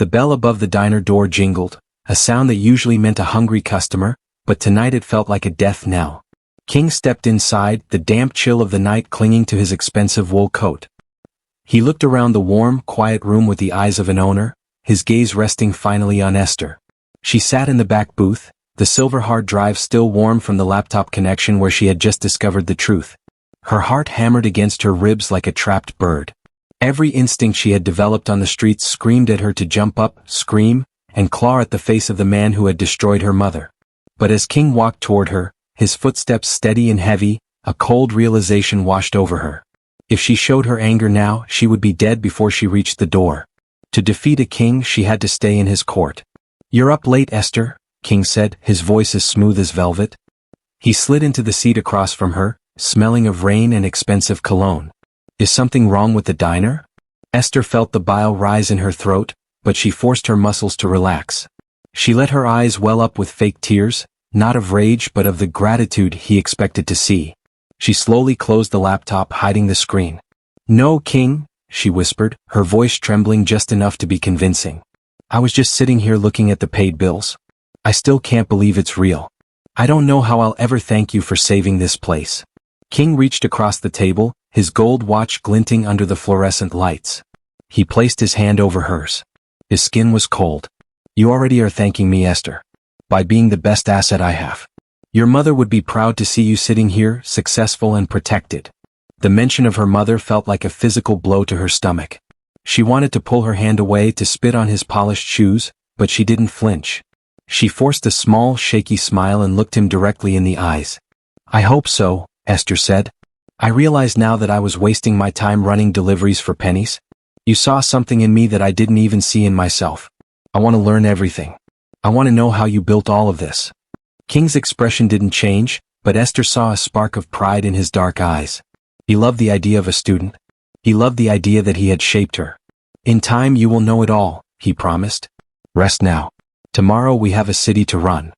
The bell above the diner door jingled, a sound that usually meant a hungry customer, but tonight it felt like a death knell. King stepped inside, the damp chill of the night clinging to his expensive wool coat. He looked around the warm, quiet room with the eyes of an owner, his gaze resting finally on Esther. She sat in the back booth, the silver hard drive still warm from the laptop connection where she had just discovered the truth. Her heart hammered against her ribs like a trapped bird. Every instinct she had developed on the streets screamed at her to jump up, scream, and claw at the face of the man who had destroyed her mother. But as King walked toward her, his footsteps steady and heavy, a cold realization washed over her. If she showed her anger now, she would be dead before she reached the door. To defeat a king, she had to stay in his court. "You're up late, Esther," King said, his voice as smooth as velvet. He slid into the seat across from her, smelling of rain and expensive cologne. "Is something wrong with the diner?" Esther felt the bile rise in her throat, but she forced her muscles to relax. She let her eyes well up with fake tears, not of rage but of the gratitude he expected to see. She slowly closed the laptop, hiding the screen. "No, King," she whispered, her voice trembling just enough to be convincing. "I was just sitting here looking at the paid bills. I still can't believe it's real. I don't know how I'll ever thank you for saving this place." King reached across the table, his gold watch glinting under the fluorescent lights. He placed his hand over hers. His skin was cold. "You already are thanking me, Esther. By being the best asset I have. Your mother would be proud to see you sitting here, successful and protected." The mention of her mother felt like a physical blow to her stomach. She wanted to pull her hand away to spit on his polished shoes, but she didn't flinch. She forced a small, shaky smile and looked him directly in the eyes. "I hope so," Esther said. "I realize now that I was wasting my time running deliveries for pennies. You saw something in me that I didn't even see in myself. I want to learn everything. I want to know how you built all of this." King's expression didn't change, but Esther saw a spark of pride in his dark eyes. He loved the idea of a student. He loved the idea that he had shaped her. "In time you will know it all," he promised. "Rest now. Tomorrow we have a city to run."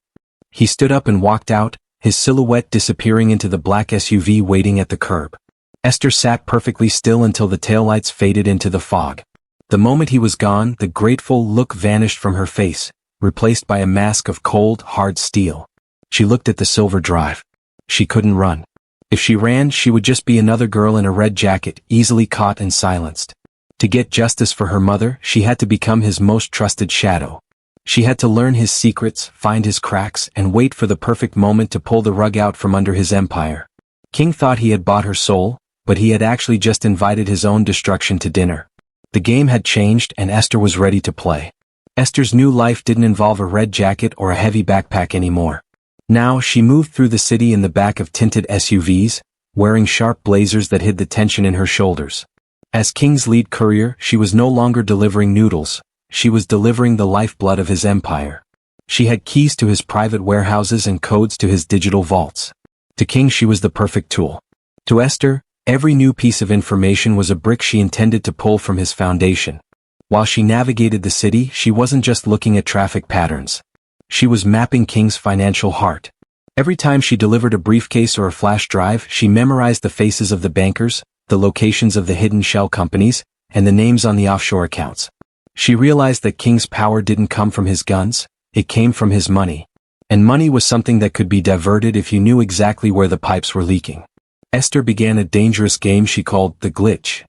He stood up and walked out, his silhouette disappearing into the black SUV waiting at the curb. Esther sat perfectly still until the taillights faded into the fog. The moment he was gone, the grateful look vanished from her face, replaced by a mask of cold, hard steel. She looked at the silver drive. She couldn't run. If she ran, she would just be another girl in a red jacket, easily caught and silenced. To get justice for her mother, she had to become his most trusted shadow. She had to learn his secrets, find his cracks, and wait for the perfect moment to pull the rug out from under his empire. King thought he had bought her soul, but he had actually just invited his own destruction to dinner. The game had changed and Esther was ready to play. Esther's new life didn't involve a red jacket or a heavy backpack anymore. Now she moved through the city in the back of tinted SUVs, wearing sharp blazers that hid the tension in her shoulders. As King's lead courier, she was no longer delivering noodles. She was delivering the lifeblood of his empire. She had keys to his private warehouses and codes to his digital vaults. To King she was the perfect tool. To Esther, every new piece of information was a brick she intended to pull from his foundation. While she navigated the city, she wasn't just looking at traffic patterns. She was mapping King's financial heart. Every time she delivered a briefcase or a flash drive, she memorized the faces of the bankers, the locations of the hidden shell companies, and the names on the offshore accounts. She realized that King's power didn't come from his guns, it came from his money. And money was something that could be diverted if you knew exactly where the pipes were leaking. Esther began a dangerous game she called the glitch.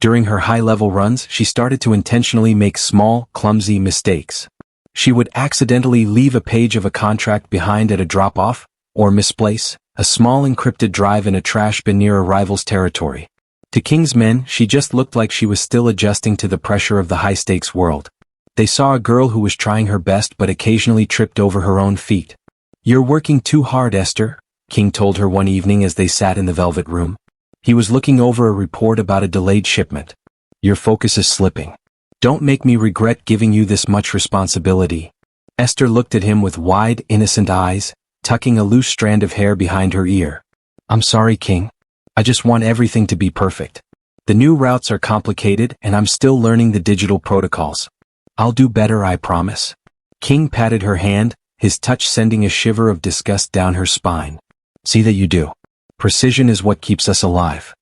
During her high-level runs, she started to intentionally make small, clumsy mistakes. She would accidentally leave a page of a contract behind at a drop-off, or misplace a small encrypted drive in a trash bin near a rival's territory. To King's men, she just looked like she was still adjusting to the pressure of the high-stakes world. They saw a girl who was trying her best but occasionally tripped over her own feet. "You're working too hard, Esther," King told her one evening as they sat in the velvet room. He was looking over a report about a delayed shipment. "Your focus is slipping. Don't make me regret giving you this much responsibility." Esther looked at him with wide, innocent eyes, tucking a loose strand of hair behind her ear. "I'm sorry, King. I just want everything to be perfect. The new routes are complicated and I'm still learning the digital protocols. I'll do better, I promise." King patted her hand, his touch sending a shiver of disgust down her spine. "See that you do. Precision is what keeps us alive."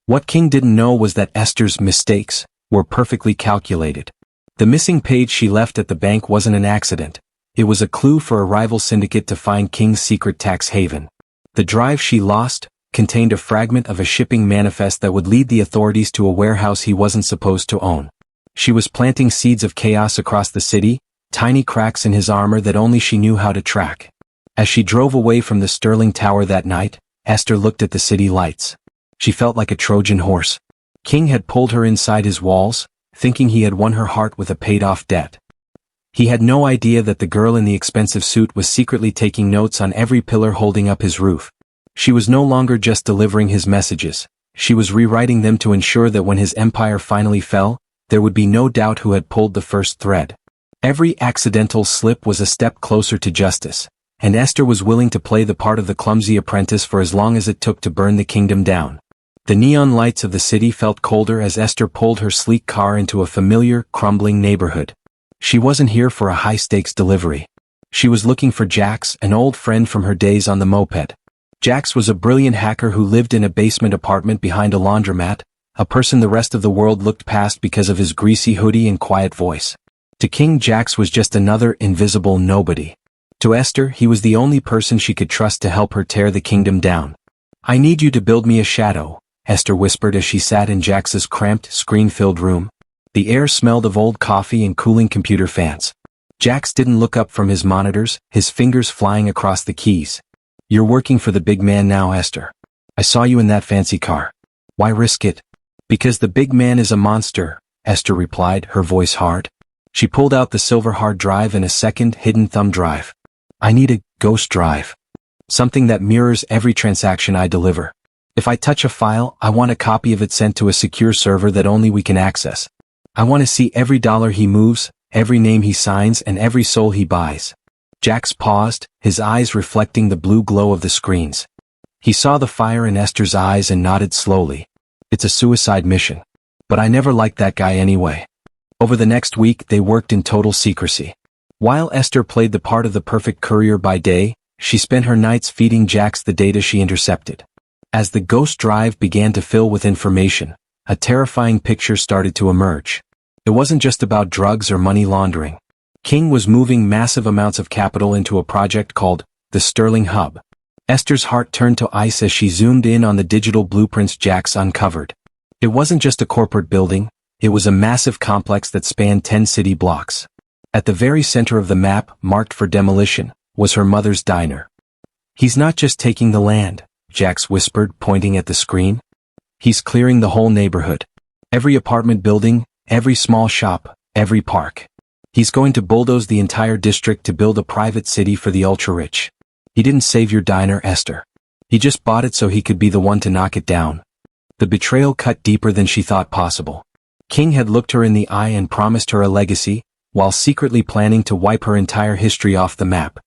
What King didn't know was that Esther's mistakes were perfectly calculated. The missing page she left at the bank wasn't an accident. It was a clue for a rival syndicate to find King's secret tax haven. The drive she lost contained a fragment of a shipping manifest that would lead the authorities to a warehouse he wasn't supposed to own. She was planting seeds of chaos across the city, tiny cracks in his armor that only she knew how to track. As she drove away from the Sterling Tower that night, Esther looked at the city lights. She felt like a Trojan horse. King had pulled her inside his walls, thinking he had won her heart with a paid-off debt. He had no idea that the girl in the expensive suit was secretly taking notes on every pillar holding up his roof. She was no longer just delivering his messages. She was rewriting them to ensure that when his empire finally fell, there would be no doubt who had pulled the first thread. Every accidental slip was a step closer to justice, and Esther was willing to play the part of the clumsy apprentice for as long as it took to burn the kingdom down. The neon lights of the city felt colder as Esther pulled her sleek car into a familiar, crumbling neighborhood. She wasn't here for a high-stakes delivery. She was looking for Jax, an old friend from her days on the moped. Jax was a brilliant hacker who lived in a basement apartment behind a laundromat, a person the rest of the world looked past because of his greasy hoodie and quiet voice. To King, Jax was just another invisible nobody. To Esther, he was the only person she could trust to help her tear the kingdom down. "I need you to build me a shadow," Esther whispered as she sat in Jax's cramped, screen-filled room. The air smelled of old coffee and cooling computer fans. Jax didn't look up from his monitors, his fingers flying across the keys. "You're working for the big man now, Esther. I saw you in that fancy car. Why risk it?" "Because the big man is a monster," Esther replied, her voice hard. She pulled out the silver hard drive and a second, hidden thumb drive. "I need a ghost drive. Something that mirrors every transaction I deliver. If I touch a file, I want a copy of it sent to a secure server that only we can access. I want to see every dollar he moves, every name he signs, and every soul he buys." Jax paused, his eyes reflecting the blue glow of the screens. He saw the fire in Esther's eyes and nodded slowly. "It's a suicide mission. But I never liked that guy anyway." Over the next week, they worked in total secrecy. While Esther played the part of the perfect courier by day, she spent her nights feeding Jax the data she intercepted. As the ghost drive began to fill with information, a terrifying picture started to emerge. It wasn't just about drugs or money laundering. King was moving massive amounts of capital into a project called the Sterling Hub. Esther's heart turned to ice as she zoomed in on the digital blueprints Jax uncovered. It wasn't just a corporate building, it was a massive complex that spanned 10 city blocks. At the very center of the map, marked for demolition, was her mother's diner. "He's not just taking the land," Jax whispered, pointing at the screen. "He's clearing the whole neighborhood. Every apartment building, every small shop, every park. He's going to bulldoze the entire district to build a private city for the ultra-rich. He didn't save your diner, Esther. He just bought it so he could be the one to knock it down." The betrayal cut deeper than she thought possible. King had looked her in the eye and promised her a legacy, while secretly planning to wipe her entire history off the map.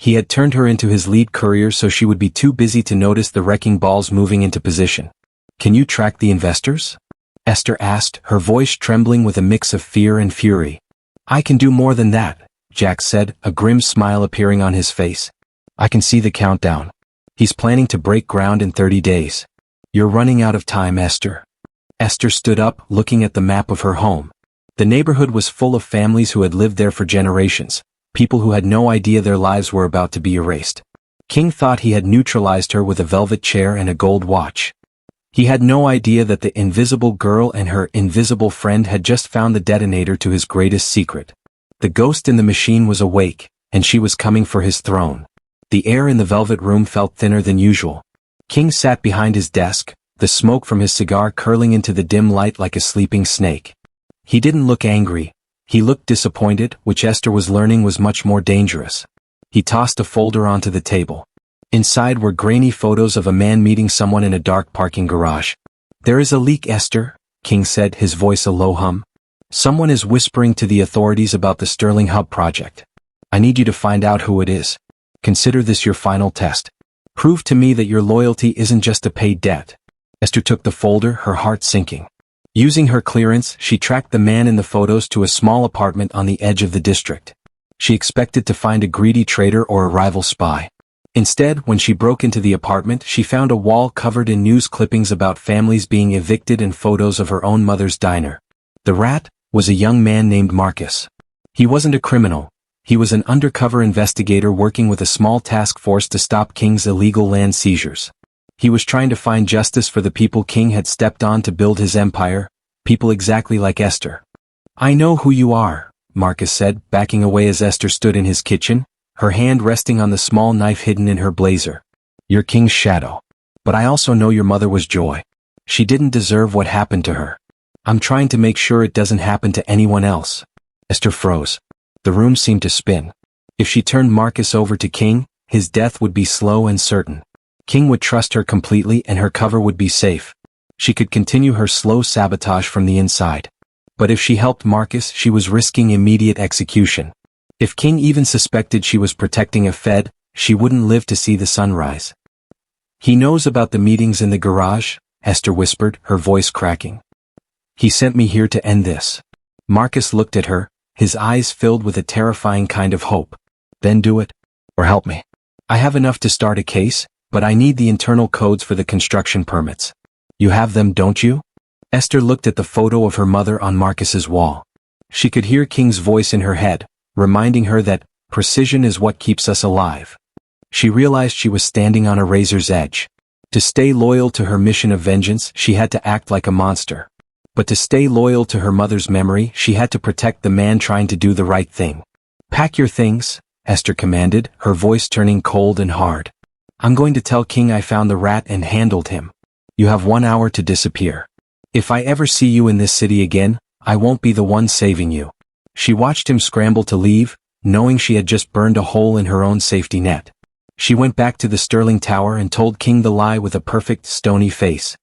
He had turned her into his lead courier so she would be too busy to notice the wrecking balls moving into position. "Can you track the investors?" Esther asked, her voice trembling with a mix of fear and fury. "I can do more than that," Jax said, a grim smile appearing on his face. "I can see the countdown. He's planning to break ground in 30 days. You're running out of time, Esther." Esther stood up, looking at the map of her home. The neighborhood was full of families who had lived there for generations, people who had no idea their lives were about to be erased. King thought he had neutralized her with a velvet chair and a gold watch. He had no idea that the invisible girl and her invisible friend had just found the detonator to his greatest secret. The ghost in the machine was awake, and she was coming for his throne. The air in the velvet room felt thinner than usual. King sat behind his desk, the smoke from his cigar curling into the dim light like a sleeping snake. He didn't look angry. He looked disappointed, which Esther was learning was much more dangerous. He tossed a folder onto the table. Inside were grainy photos of a man meeting someone in a dark parking garage. "There is a leak, Esther," King said, his voice a low hum. "Someone is whispering to the authorities about the Sterling Hub project. I need you to find out who it is. Consider this your final test. Prove to me that your loyalty isn't just a paid debt." Esther took the folder, her heart sinking. Using her clearance, she tracked the man in the photos to a small apartment on the edge of the district. She expected to find a greedy traitor or a rival spy. Instead, when she broke into the apartment, she found a wall covered in news clippings about families being evicted and photos of her own mother's diner. The rat, was a young man named Marcus. He wasn't a criminal. He was an undercover investigator working with a small task force to stop King's illegal land seizures. He was trying to find justice for the people King had stepped on to build his empire, people exactly like Esther. "I know who you are," Marcus said, backing away as Esther stood in his kitchen, her hand resting on the small knife hidden in her blazer. "You're King's shadow. But I also know your mother was Joy. She didn't deserve what happened to her. I'm trying to make sure it doesn't happen to anyone else." Esther froze. The room seemed to spin. If she turned Marcus over to King, his death would be slow and certain. King would trust her completely and her cover would be safe. She could continue her slow sabotage from the inside. But if she helped Marcus, she was risking immediate execution. If King even suspected she was protecting a Fed, she wouldn't live to see the sunrise. "He knows about the meetings in the garage," Esther whispered, her voice cracking. "He sent me here to end this." Marcus looked at her, his eyes filled with a terrifying kind of hope. "Then do it. Or help me. I have enough to start a case, but I need the internal codes for the construction permits. You have them, don't you?" Esther looked at the photo of her mother on Marcus's wall. She could hear King's voice in her head, reminding her that precision is what keeps us alive. She realized she was standing on a razor's edge. To stay loyal to her mission of vengeance, she had to act like a monster. But to stay loyal to her mother's memory, she had to protect the man trying to do the right thing. "Pack your things," Esther commanded, her voice turning cold and hard. "I'm going to tell King I found the rat and handled him. You have 1 hour to disappear. If I ever see you in this city again, I won't be the one saving you." She watched him scramble to leave, knowing she had just burned a hole in her own safety net. She went back to the Sterling Tower and told King the lie with a perfect, stony face.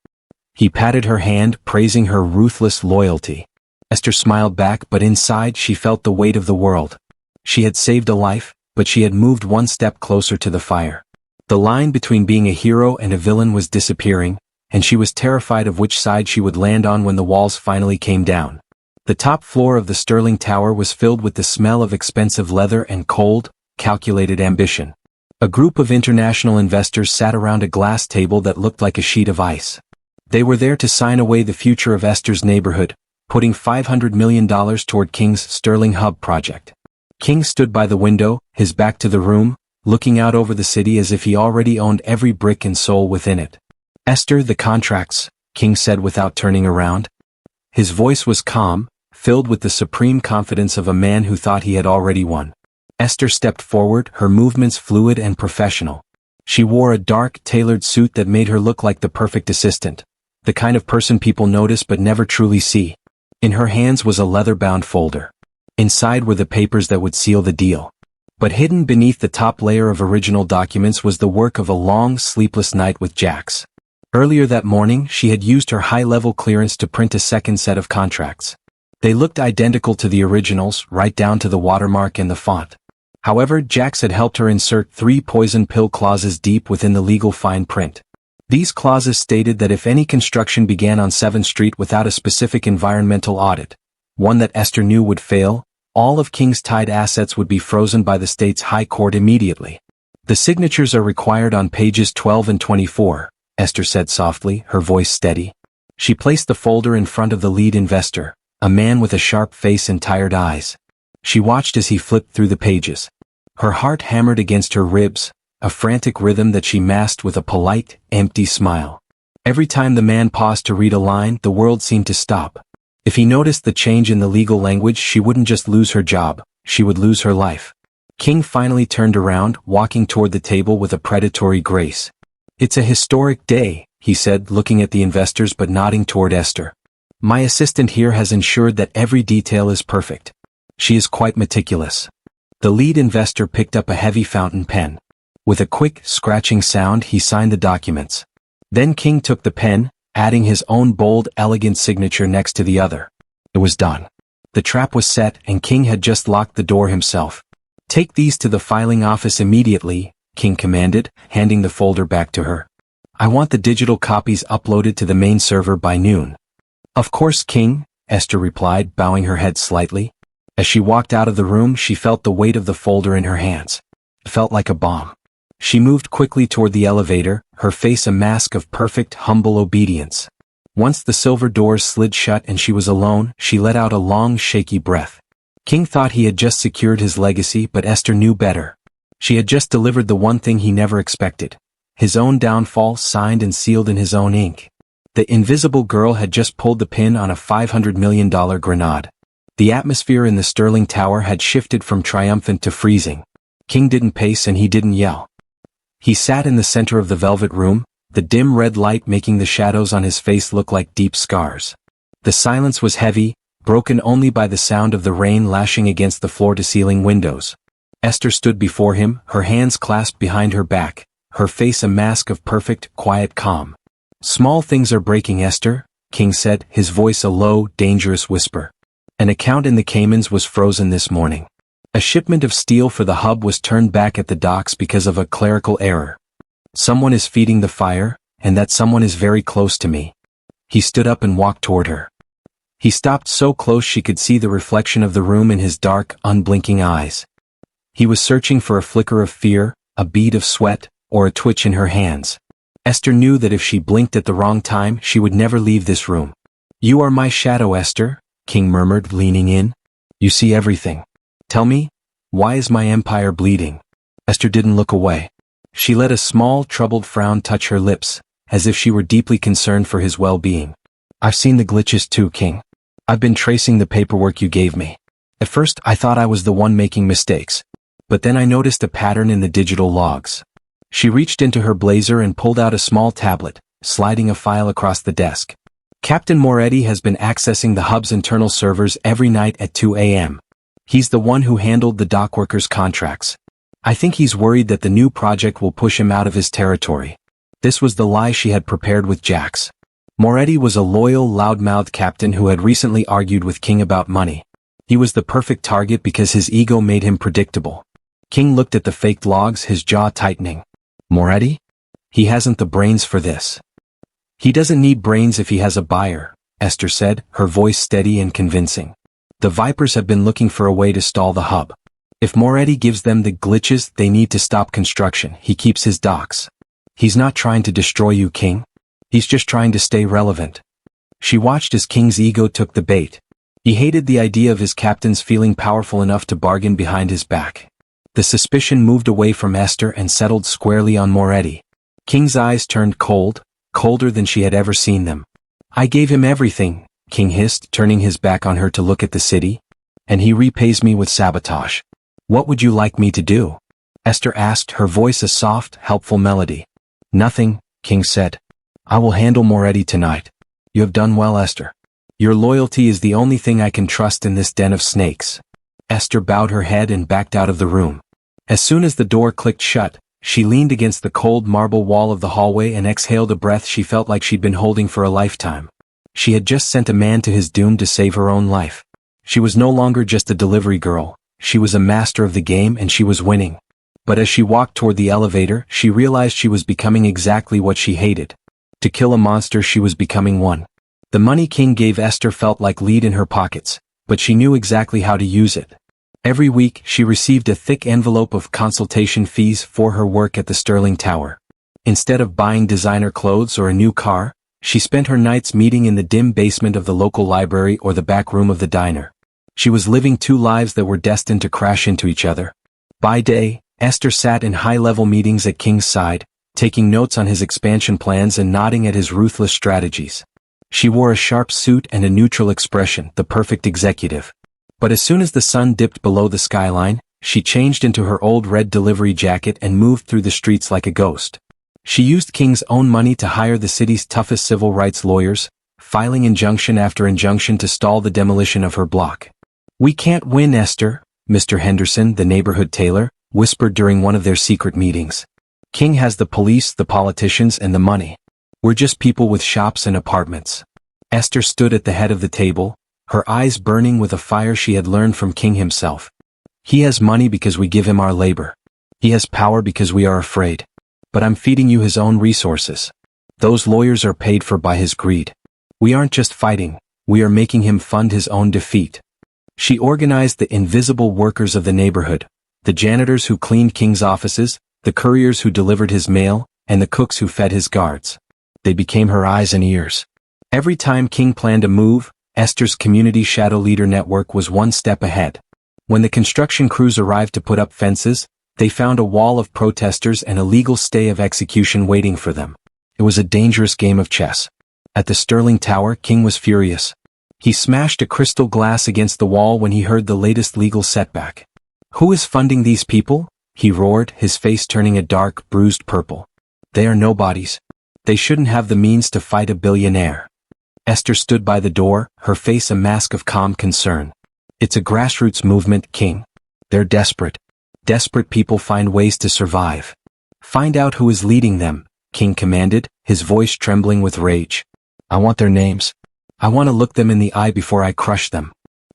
He patted her hand, praising her ruthless loyalty. Esther smiled back, but inside she felt the weight of the world. She had saved a life, but she had moved one step closer to the fire. The line between being a hero and a villain was disappearing, and she was terrified of which side she would land on when the walls finally came down. The top floor of the Sterling Tower was filled with the smell of expensive leather and cold, calculated ambition. A group of international investors sat around a glass table that looked like a sheet of ice. They were there to sign away the future of Esther's neighborhood, putting $500 million toward King's Sterling Hub project. King stood by the window, his back to the room, looking out over the city as if he already owned every brick and soul within it. "Esther, the contracts," King said without turning around. His voice was calm, filled with the supreme confidence of a man who thought he had already won. Esther stepped forward, her movements fluid and professional. She wore a dark, tailored suit that made her look like the perfect assistant, the kind of person people notice but never truly see. In her hands was a leather-bound folder. Inside were the papers that would seal the deal. But hidden beneath the top layer of original documents was the work of a long, sleepless night with Jax. Earlier that morning, she had used her high-level clearance to print a second set of contracts. They looked identical to the originals, right down to the watermark and the font. However, Jax had helped her insert 3 poison pill clauses deep within the legal fine print. These clauses stated that if any construction began on 7th Street without a specific environmental audit, one that Esther knew would fail, all of King's tied assets would be frozen by the state's high court immediately. "The signatures are required on pages 12 and 24, Esther said softly, her voice steady. She placed the folder in front of the lead investor, a man with a sharp face and tired eyes. She watched as he flipped through the pages. Her heart hammered against her ribs, a frantic rhythm that she masked with a polite, empty smile. Every time the man paused to read a line, the world seemed to stop. If he noticed the change in the legal language, she wouldn't just lose her job, she would lose her life. King finally turned around, walking toward the table with a predatory grace. "It's a historic day," he said, looking at the investors but nodding toward Esther. "My assistant here has ensured that every detail is perfect. She is quite meticulous." The lead investor picked up a heavy fountain pen. With a quick, scratching sound, he signed the documents. Then King took the pen, adding his own bold, elegant signature next to the other. It was done. The trap was set, and King had just locked the door himself. "Take these to the filing office immediately," King commanded, handing the folder back to her. "I want the digital copies uploaded to the main server by noon." "Of course, King," Esther replied, bowing her head slightly. As she walked out of the room, she felt the weight of the folder in her hands. It felt like a bomb. She moved quickly toward the elevator, her face a mask of perfect, humble obedience. Once the silver doors slid shut and she was alone, she let out a long, shaky breath. King thought he had just secured his legacy, but Esther knew better. She had just delivered the one thing he never expected. His own downfall, signed and sealed in his own ink. The invisible girl had just pulled the pin on a $500 million grenade. The atmosphere in the Sterling Tower had shifted from triumphant to freezing. King didn't pace and he didn't yell. He sat in the center of the velvet room, the dim red light making the shadows on his face look like deep scars. The silence was heavy, broken only by the sound of the rain lashing against the floor-to-ceiling windows. Esther stood before him, her hands clasped behind her back, her face a mask of perfect, quiet calm. "Small things are breaking, Esther," King said, his voice a low, dangerous whisper. An account in the Caymans was frozen this morning. A shipment of steel for the hub was turned back at the docks because of a clerical error. Someone is feeding the fire, and that someone is very close to me. He stood up and walked toward her. He stopped so close she could see the reflection of the room in his dark, unblinking eyes. He was searching for a flicker of fear, a bead of sweat, or a twitch in her hands. Esther knew that if she blinked at the wrong time, she would never leave this room. "You are my shadow, Esther," King murmured, leaning in. "You see everything. Tell me, why is my empire bleeding?" Esther didn't look away. She let a small, troubled frown touch her lips, as if she were deeply concerned for his well-being. "I've seen the glitches too, King. I've been tracing the paperwork you gave me. At first I thought I was the one making mistakes. But then I noticed a pattern in the digital logs." She reached into her blazer and pulled out a small tablet, sliding a file across the desk. "Captain Moretti has been accessing the hub's internal servers every night at 2 a.m. He's the one who handled the dockworkers' contracts. I think he's worried that the new project will push him out of his territory." This was the lie she had prepared with Jax. Moretti was a loyal, loud-mouthed captain who had recently argued with King about money. He was the perfect target because his ego made him predictable. King looked at the faked logs, his jaw tightening. "Moretti? He hasn't the brains for this." "He doesn't need brains if he has a buyer," Esther said, her voice steady and convincing. "The Vipers have been looking for a way to stall the hub. If Moretti gives them the glitches they need to stop construction, he keeps his docks. He's not trying to destroy you, King. He's just trying to stay relevant." She watched as King's ego took the bait. He hated the idea of his captains feeling powerful enough to bargain behind his back. The suspicion moved away from Esther and settled squarely on Moretti. King's eyes turned cold, colder than she had ever seen them. "I gave him everything," King hissed, turning his back on her to look at the city. "And he repays me with sabotage. What would you like me to do?" Esther asked, her voice a soft, helpful melody. "Nothing," King said. "I will handle Moretti tonight. You have done well, Esther. Your loyalty is the only thing I can trust in this den of snakes." Esther bowed her head and backed out of the room. As soon as the door clicked shut, she leaned against the cold marble wall of the hallway and exhaled a breath she felt like she'd been holding for a lifetime. She had just sent a man to his doom to save her own life. She was no longer just a delivery girl, she was a master of the game and she was winning. But as she walked toward the elevator, she realized she was becoming exactly what she hated. To kill a monster, she was becoming one. The money King gave Esther felt like lead in her pockets, but she knew exactly how to use it. Every week, she received a thick envelope of consultation fees for her work at the Sterling Tower. Instead of buying designer clothes or a new car, she spent her nights meeting in the dim basement of the local library or the back room of the diner. She was living two lives that were destined to crash into each other. By day, Esther sat in high-level meetings at King's side, taking notes on his expansion plans and nodding at his ruthless strategies. She wore a sharp suit and a neutral expression, the perfect executive. But as soon as the sun dipped below the skyline, she changed into her old red delivery jacket and moved through the streets like a ghost. She used King's own money to hire the city's toughest civil rights lawyers, filing injunction after injunction to stall the demolition of her block. "We can't win, Esther," Mr. Henderson, the neighborhood tailor, whispered during one of their secret meetings. "King has the police, the politicians, and the money. We're just people with shops and apartments." Esther stood at the head of the table, her eyes burning with a fire she had learned from King himself. "He has money because we give him our labor. He has power because we are afraid. But I'm feeding you his own resources. Those lawyers are paid for by his greed. We aren't just fighting, we are making him fund his own defeat." She organized the invisible workers of the neighborhood, the janitors who cleaned King's offices, the couriers who delivered his mail, and the cooks who fed his guards. They became her eyes and ears. Every time King planned a move, Esther's community shadow leader network was one step ahead. When the construction crews arrived to put up fences, they found a wall of protesters and a legal stay of execution waiting for them. It was a dangerous game of chess. At the Sterling Tower, King was furious. He smashed a crystal glass against the wall when he heard the latest legal setback. "Who is funding these people?" he roared, his face turning a dark, bruised purple. "They are nobodies. They shouldn't have the means to fight a billionaire." Esther stood by the door, her face a mask of calm concern. "It's a grassroots movement, King. They're desperate. Desperate people find ways to survive. Find out who is leading them," King commanded, his voice trembling with rage. "I want their names. I want to look them in the eye before I crush them."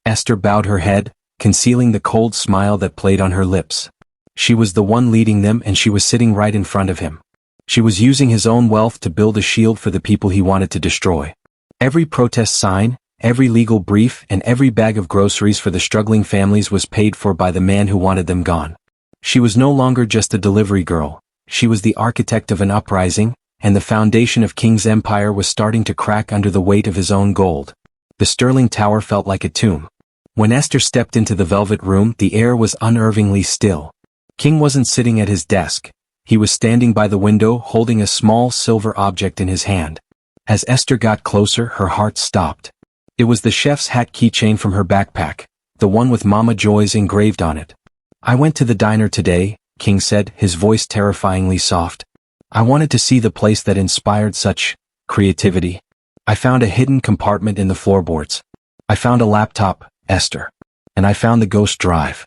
Esther bowed her head, concealing the cold smile that played on her lips. She was the one leading them and she was sitting right in front of him. She was using his own wealth to build a shield for the people he wanted to destroy. Every protest sign, every legal brief, and every bag of groceries for the struggling families was paid for by the man who wanted them gone. She was no longer just a delivery girl. She was the architect of an uprising, and the foundation of King's empire was starting to crack under the weight of his own gold. The Sterling Tower felt like a tomb. When Esther stepped into the velvet room, the air was unnervingly still. King wasn't sitting at his desk. He was standing by the window holding a small silver object in his hand. As Esther got closer, her heart stopped. It was the chef's hat keychain from her backpack, the one with Mama Joy's engraved on it. "I went to the diner today," King said, his voice terrifyingly soft. "I wanted to see the place that inspired such creativity. I found a hidden compartment in the floorboards. I found a laptop, Esther. And I found the ghost drive."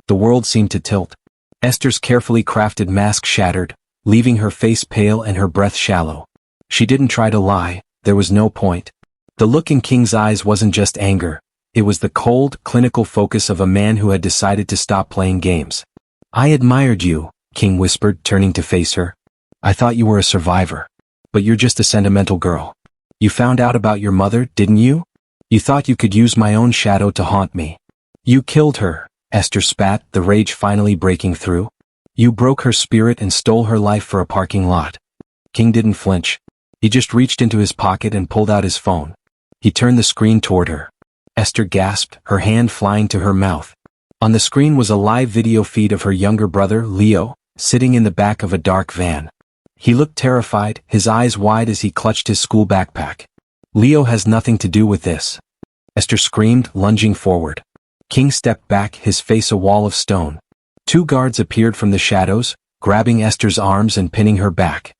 The world seemed to tilt. Esther's carefully crafted mask shattered, leaving her face pale and her breath shallow. She didn't try to lie, there was no point. The look in King's eyes wasn't just anger. It was the cold, clinical focus of a man who had decided to stop playing games. "I admired you," King whispered, turning to face her. "I thought you were a survivor. But you're just a sentimental girl. You found out about your mother, didn't you? You thought you could use my own shadow to haunt me. You killed her," Esther spat, the rage finally breaking through. "You broke her spirit and stole her life for a parking lot." King didn't flinch. He just reached into his pocket and pulled out his phone. He turned the screen toward her. Esther gasped, her hand flying to her mouth. On the screen was a live video feed of her younger brother, Leo, sitting in the back of a dark van. He looked terrified, his eyes wide as he clutched his school backpack. "Leo has nothing to do with this," Esther screamed, lunging forward. King stepped back, his face a wall of stone. Two guards appeared from the shadows, grabbing Esther's arms and pinning her back.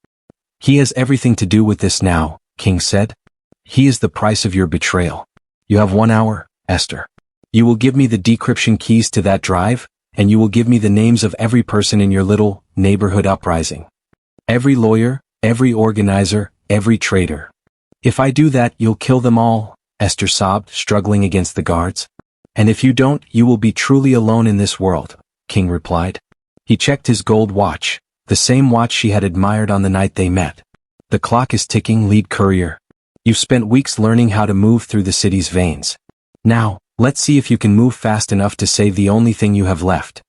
"He has everything to do with this now," King said. "He is the price of your betrayal. You have 1 hour, Esther. You will give me the decryption keys to that drive, and you will give me the names of every person in your little neighborhood uprising. Every lawyer, every organizer, every traitor. If I do that, you'll kill them all," Esther sobbed, struggling against the guards. "And if you don't, you will be truly alone in this world," King replied. He checked his gold watch, the same watch she had admired on the night they met. "The clock is ticking, lead courier. You've spent weeks learning how to move through the city's veins. Now, let's see if you can move fast enough to save the only thing you have left."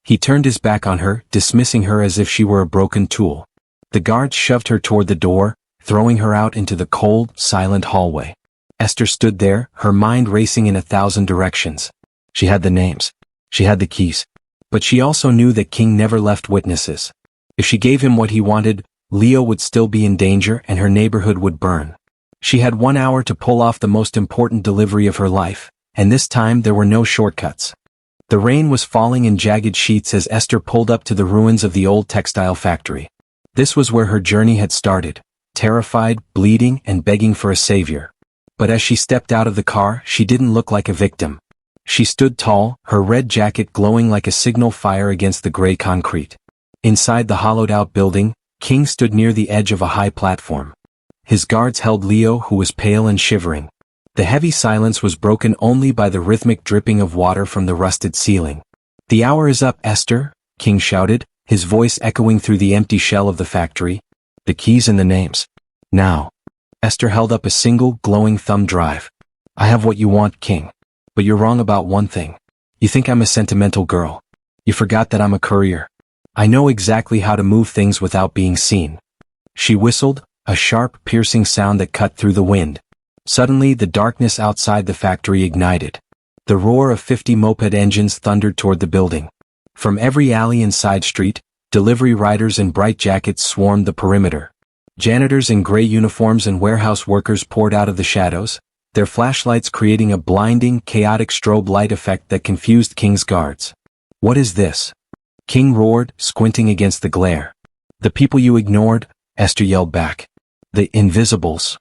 He turned his back on her, dismissing her as if she were a broken tool. The guards shoved her toward the door, throwing her out into the cold, silent hallway. Esther stood there, her mind racing in 1,000 directions. She had the names. She had the keys. But she also knew that King never left witnesses. If she gave him what he wanted, Leo would still be in danger and her neighborhood would burn. She had 1 hour to pull off the most important delivery of her life, and this time there were no shortcuts. The rain was falling in jagged sheets as Esther pulled up to the ruins of the old textile factory. This was where her journey had started, terrified, bleeding, and begging for a savior. But as she stepped out of the car, she didn't look like a victim. She stood tall, her red jacket glowing like a signal fire against the gray concrete. Inside the hollowed-out building, King stood near the edge of a high platform. His guards held Leo, who was pale and shivering. The heavy silence was broken only by the rhythmic dripping of water from the rusted ceiling. "The hour is up, Esther," King shouted, his voice echoing through the empty shell of the factory. "The keys and the names. Now." Esther held up a single, glowing thumb drive. "I have what you want, King. But you're wrong about one thing. You think I'm a sentimental girl. You forgot that I'm a courier. I know exactly how to move things without being seen." She whistled, A sharp, piercing sound that cut through the wind. Suddenly, the darkness outside the factory ignited. The roar of 50 moped engines thundered toward the building. From every alley and side street, delivery riders in bright jackets swarmed the perimeter. Janitors in gray uniforms and warehouse workers poured out of the shadows, their flashlights creating a blinding, chaotic strobe light effect that confused King's guards. "What is this?" King roared, squinting against the glare. "The people you ignored," Esther yelled back. "The Invisibles."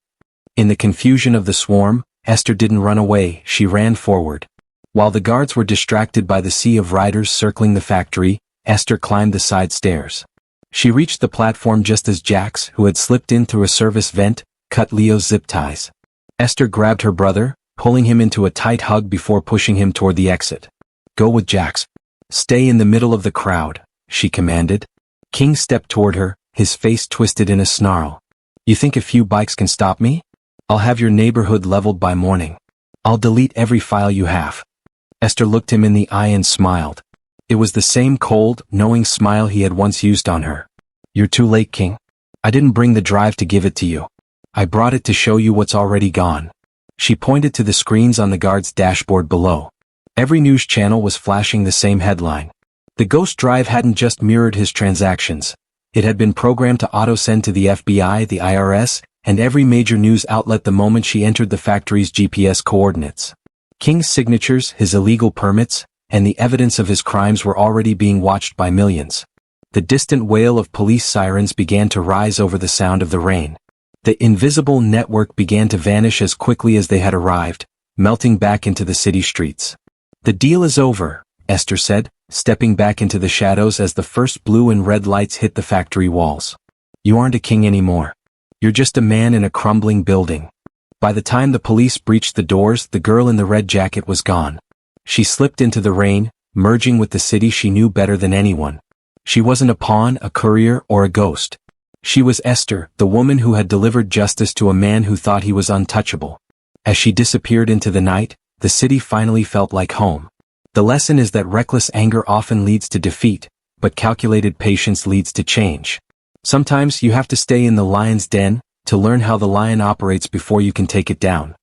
In the confusion of the swarm, Esther didn't run away, she ran forward. While the guards were distracted by the sea of riders circling the factory, Esther climbed the side stairs. She reached the platform just as Jax, who had slipped in through a service vent, cut Leo's zip ties. Esther grabbed her brother, pulling him into a tight hug before pushing him toward the exit. "Go with Jax. Stay in the middle of the crowd," she commanded. King stepped toward her, his face twisted in a snarl. "You think a few bikes can stop me? I'll have your neighborhood leveled by morning. I'll delete every file you have." Esther looked him in the eye and smiled. It was the same cold, knowing smile he had once used on her. "You're too late, King. I didn't bring the drive to give it to you. I brought it to show you what's already gone." She pointed to the screens on the guard's dashboard below. Every news channel was flashing the same headline. The Ghost Drive hadn't just mirrored his transactions. It had been programmed to auto-send to the FBI, the IRS, and every major news outlet the moment she entered the factory's GPS coordinates. King's signatures, his illegal permits, and the evidence of his crimes were already being watched by millions. The distant wail of police sirens began to rise over the sound of the rain. The invisible network began to vanish as quickly as they had arrived, melting back into the city streets. "The deal is over," Esther said, stepping back into the shadows as the first blue and red lights hit the factory walls. "You aren't a king anymore. You're just a man in a crumbling building." By the time the police breached the doors, the girl in the red jacket was gone. She slipped into the rain, merging with the city she knew better than anyone. She wasn't a pawn, a courier, or a ghost. She was Esther, the woman who had delivered justice to a man who thought he was untouchable. As she disappeared into the night, the city finally felt like home. The lesson is that reckless anger often leads to defeat, but calculated patience leads to change. Sometimes you have to stay in the lion's den, to learn how the lion operates before you can take it down.